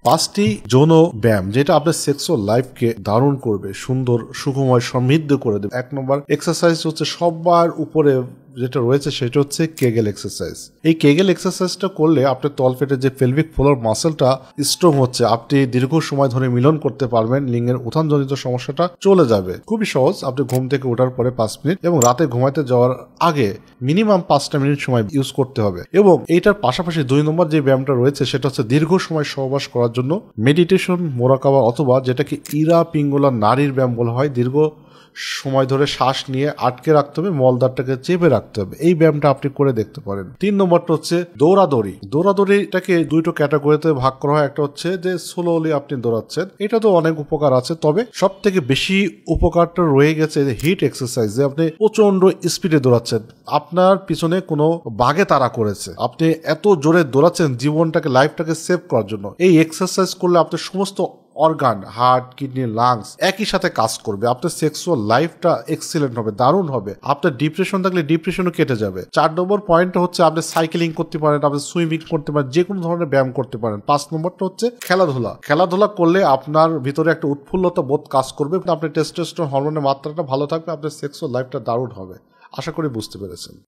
5টি যৌন ব্যায়াম যেটা আপনার সেক্সুয়াল লাইফকে দারুণ করবে, সুন্দর, সুখময়, সমৃদ্ধ করে দেবে। 1 নম্বর এক্সারসাইজ হচ্ছে সবার উপরে যেটা রয়েছে সেটা হচ্ছে কেগেল এক্সারসাইজ। এই কেগেল এক্সারসাইজটা করলে আপনার তলপেটের যে পেলভিক ফ্লোর মাসেলটা স্ট্রং হচ্ছে, আপনি দীর্ঘ সময় ধরে মিলন করতে পারবেন, লিঙ্গের উত্থানজনিত সমস্যাটা চলে যাবে। খুবই সহজ। আপনি ঘুম থেকে ওঠার পরে 5 মিনিট এবং রাতে ঘুমাইতে যাওয়ার আগে মিনিমাম 5টা মিনিট সময় ইউজ করতে হবে। এবং এইটার পাশাপাশি 2 নম্বর যে ব্যায়ামটা রয়েছে সেটা হচ্ছে দীর্ঘ সময় সহবাস করার জন্য মেডিটেশন, মোরাকাবা অথবা যেটাকে ইরা পিঙ্গলা নারীর ব্যায়াম বলা হয়। দীর্ঘ সময় ধরে শ্বাস নিয়ে আটকে রাখতে হবে, মলদারটাকে চেপে রাখতে হবে। এই ব্যায়ামটা আপনি করে দেখতে পারেন। 3 নম্বরটা হচ্ছে দৌড়াদৌড়ি। দৌড়াদৌড়িটাকে 2টো ক্যাটাগরিতে ভাগ করা হয়। একটা হচ্ছে যে স্লোলি আপনি দৌড়াচ্ছেন, এটা তো অনেক উপকার আছে, তবে সব থেকে বেশি উপকারটা রয়ে গেছে হিট এক্সারসাইজ। যে আপনি প্রচন্ড স্পিডে দৌড়াচ্ছেন, আপনার পিছনে কোনো বাঘে তাড়া করেছে, আপনি এত জোরে দৌড়াচ্ছেন জীবনটাকে, লাইফটাকে সেভ করার জন্য। এই এক্সারসাইজ করলে আপনার সমস্ত অর্গান, হার্ট, কিডনি, লাংস একই সাথে কাজ করবে। আপনার সেক্সুয়াল লাইফটা এক্সিলেন্ট হবে, দারুণ হবে। আপনার ডিপ্রেশন থাকলে ডিপ্রেশনও কেটে যাবে। 4 নম্বর পয়েন্টটা হচ্ছে আপনি সাইকেলিং করতে পারেন, আপনি সুইমিং করতে পারেন, যে কোনো ধরনের ব্যায়াম করতে পারেন। 5 নম্বরটা হচ্ছে খেলাধুলা। খেলাধুলা করলে আপনার ভিতরে একটা উৎফুল্লতা বোধ কাজ করবে, আপনার টেস্টোস্টেরন হরমোনের মাত্রাটা ভালো থাকবে, আপনার সেক্সুয়াল লাইফটা দারুণ হবে। আশা করি বুঝতে পেরেছেন।